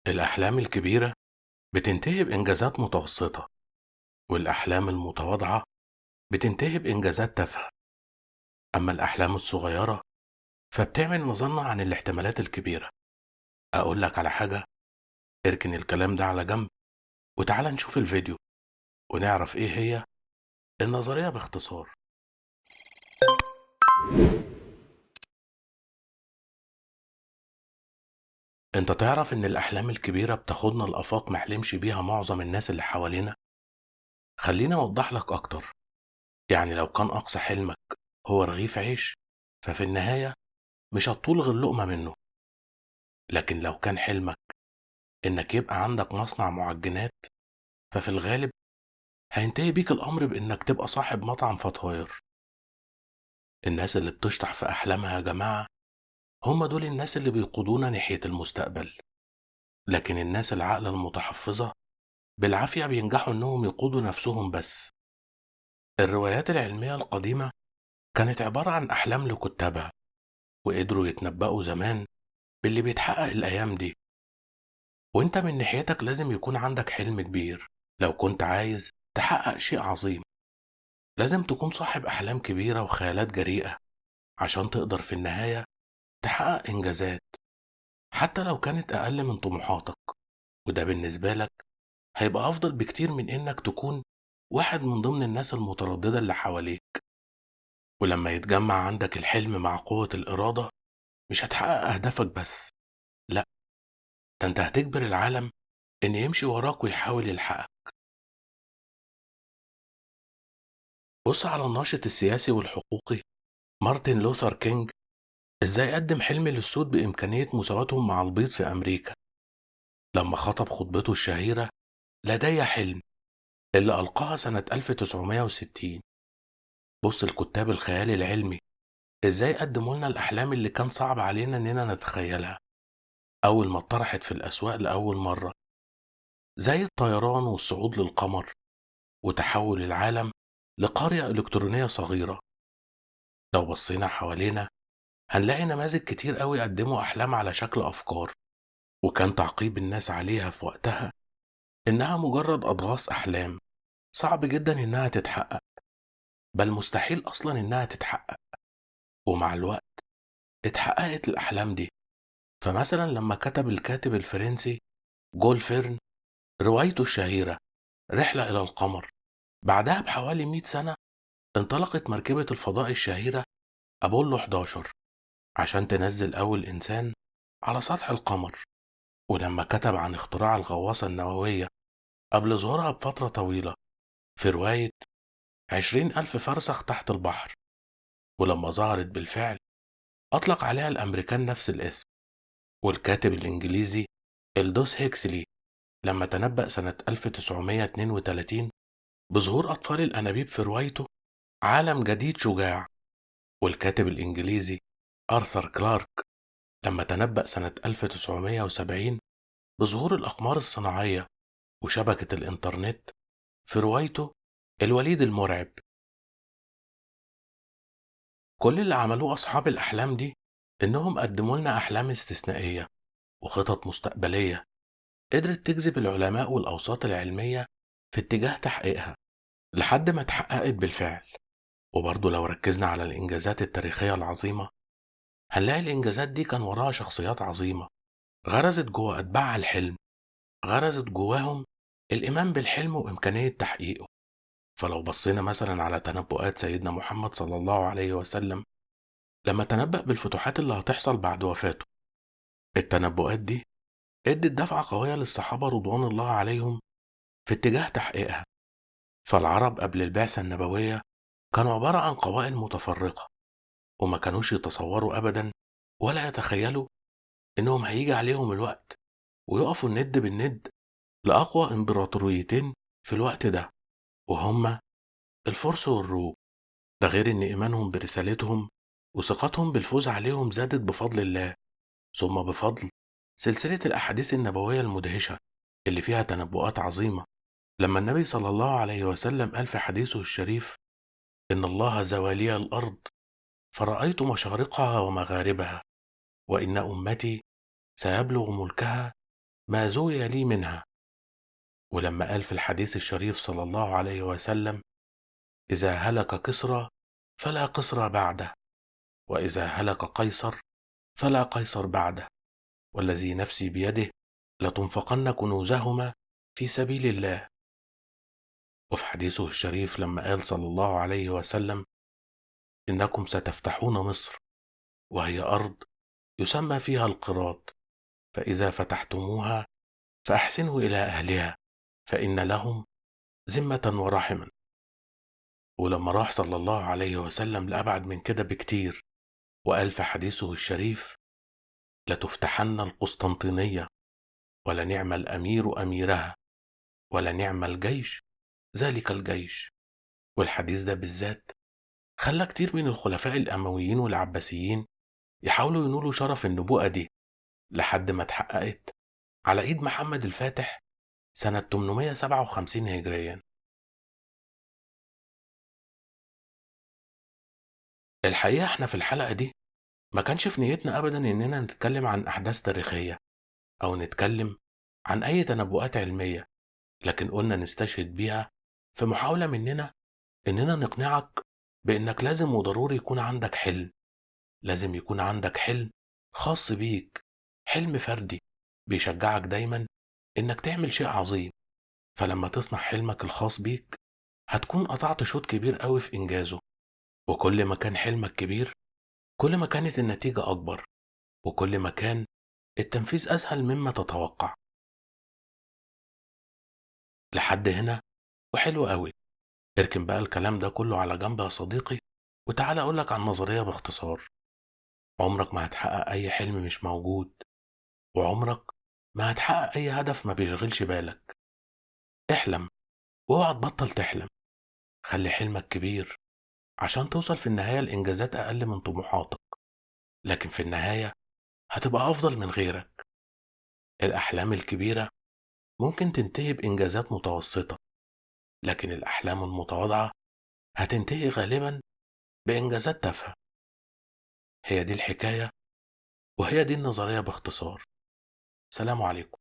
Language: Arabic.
الأحلام الكبيرة بتنتهي بإنجازات متوسطة، والأحلام المتواضعة بتنتهي بإنجازات تافهة. أما الأحلام الصغيرة فبتعمل مظنة عن الاحتمالات الكبيرة. أقول لك على حاجة، اركن الكلام ده على جنب وتعال نشوف الفيديو ونعرف إيه هي النظرية باختصار. أنت تعرف إن الأحلام الكبيرة بتاخدنا لآفاق محلمش بيها معظم الناس اللي حوالينا؟ خليني أوضح لك أكتر. يعني لو كان أقصى حلمك هو رغيف عيش، ففي النهاية مش هتطول غير لقمة منه. لكن لو كان حلمك إنك يبقى عندك مصنع معجنات، ففي الغالب هينتهي بيك الأمر بإنك تبقى صاحب مطعم فطاير. الناس اللي بتشطح في أحلامها يا جماعة هم دول الناس اللي بيقودونا ناحية المستقبل. لكن الناس العاقلة المتحفظة بالعافية بينجحوا إنهم يقودوا نفسهم بس. الروايات العلمية القديمة كانت عبارة عن أحلام لكتابها، وقدروا يتنبأوا زمان باللي بيتحقق الأيام دي. وإنت من ناحيتك لازم يكون عندك حلم كبير. لو كنت عايز تحقق شيء عظيم لازم تكون صاحب أحلام كبيرة وخيالات جريئة عشان تقدر في النهاية تحقق إنجازات حتى لو كانت أقل من طموحاتك. وده بالنسبة لك هيبقى أفضل بكتير من إنك تكون واحد من ضمن الناس المترددة اللي حواليك. ولما يتجمع عندك الحلم مع قوة الإرادة مش هتحقق أهدافك بس، لأ، ده أنت هتجبر العالم إن يمشي وراك ويحاول يلحقك. بص على الناشط السياسي والحقوقي مارتن لوثر كينج، إزاي قدم حلم للسود بإمكانية مساواتهم مع البيض في أمريكا لما خطب خطبته الشهيرة لدي حلم اللي ألقاها سنة 1960. بص الكتاب الخيال العلمي إزاي قدموا لنا الأحلام اللي كان صعب علينا إننا نتخيلها أول ما اتطرحت في الأسواق لأول مرة، زي الطيران والصعود للقمر وتحول العالم لقرية إلكترونية صغيرة. لو بصينا حوالينا هنلاقي نماذج كتير قوي قدموا أحلام على شكل أفكار، وكان تعقيب الناس عليها في وقتها إنها مجرد أضغاث أحلام صعب جدا إنها تتحقق، بل مستحيل أصلا إنها تتحقق. ومع الوقت اتحققت الأحلام دي. فمثلا لما كتب الكاتب الفرنسي جول فيرن روايته الشهيرة رحلة إلى القمر، بعدها بحوالي 100 سنة انطلقت مركبة الفضاء الشهيرة أبولو 11 عشان تنزل أول إنسان على سطح القمر. ولما كتب عن اختراع الغواصة النووية قبل ظهورها بفترة طويلة في رواية 20,000 فرسخ تحت البحر، ولما ظهرت بالفعل أطلق عليها الأمريكان نفس الاسم. والكاتب الإنجليزي إلدوس هيكسلي لما تنبأ سنة 1932 بظهور أطفال الأنابيب في روايته عالم جديد شجاع. والكاتب الإنجليزي آرثر كلارك لما تنبأ سنة 1970 بظهور الأقمار الصناعية وشبكة الإنترنت في روايته الوليد المرعب. كل اللي عملوه أصحاب الأحلام دي إنهم قدموا لنا أحلام استثنائية وخطط مستقبلية قدرت تجذب العلماء والأوساط العلمية في اتجاه تحقيقها لحد ما اتحققت بالفعل. وبرضه لو ركزنا على الإنجازات التاريخية العظيمة هنلاقي الإنجازات دي كان وراها شخصيات عظيمة غرزت جوه أتباعها الحلم، غرزت جواهم الإيمان بالحلم وإمكانية تحقيقه. فلو بصينا مثلا على تنبؤات سيدنا محمد صلى الله عليه وسلم لما تنبأ بالفتوحات اللي هتحصل بعد وفاته، التنبؤات دي ادت دفعة قوية للصحابة رضوان الله عليهم في اتجاه تحقيقها. فالعرب قبل البعثة النبوية كانوا عبارة عن قبائل متفرقة، وما كانوش يتصوروا أبدا ولا يتخيلوا إنهم هيجي عليهم الوقت ويقفوا الند بالند لأقوى إمبراطوريتين في الوقت ده، وهما الفرس والروم. ده غير إن إيمانهم برسالتهم وثقتهم بالفوز عليهم زادت بفضل الله، ثم بفضل سلسلة الأحاديث النبوية المدهشة اللي فيها تنبؤات عظيمة. لما النبي صلى الله عليه وسلم قال في حديثه الشريف: إن الله زوالي الأرض فرأيت مشارقها ومغاربها، وإن أمتي سيبلغ ملكها ما زوي لي منها. ولما قال في الحديث الشريف صلى الله عليه وسلم: إذا هلك كسرى فلا قسرى بعده، وإذا هلك قيصر فلا قيصر بعده، والذي نفسي بيده لتنفقن كنوزهما في سبيل الله. وفي حديثه الشريف لما قال صلى الله عليه وسلم: إنكم ستفتحون مصر، وهي أرض يسمى فيها القراط، فإذا فتحتموها فأحسنوا إلى أهلها، فإن لهم ذمة ورحما. ولما راح صلى الله عليه وسلم لأبعد من كده بكتير، وقال في حديثه الشريف: لتفتحن القسطنطينية، ولنعم الأمير أميرها، ولنعم الجيش ذلك الجيش. والحديث ده بالذات خلى كتير من الخلفاء الأمويين والعباسيين يحاولوا ينولوا شرف النبوءة دي، لحد ما اتحققت على إيد محمد الفاتح سنة 857 هجريا. الحقيقة احنا في الحلقة دي ما كانش في نيتنا أبدا إننا نتكلم عن أحداث تاريخية أو نتكلم عن أي تنبؤات علمية، لكن قلنا نستشهد بيها في محاولة مننا إننا نقنعك بإنك لازم وضروري يكون عندك حلم، لازم يكون عندك حلم خاص بيك، حلم فردي بيشجعك دايما إنك تعمل شيء عظيم. فلما تصنع حلمك الخاص بيك هتكون قطعت شوط كبير قوي في إنجازه، وكل ما كان حلمك كبير كل ما كانت النتيجة أكبر، وكل ما كان التنفيذ أسهل مما تتوقع. لحد هنا وحلو قوي. اركن بقى الكلام ده كله على جنب يا صديقي، وتعالى أقولك عن نظرية باختصار. عمرك ما هتحقق أي حلم مش موجود، وعمرك ما هتحقق أي هدف ما بيشغلش بالك. احلم، واوعى تبطل تحلم. خلي حلمك كبير عشان توصل في النهاية لإنجازات أقل من طموحاتك، لكن في النهاية هتبقى أفضل من غيرك. الأحلام الكبيرة ممكن تنتهي بإنجازات متوسطة، لكن الأحلام المتواضعة هتنتهي غالبا بإنجازات تافهة. هي دي الحكاية، وهي دي النظرية باختصار. سلام عليكم.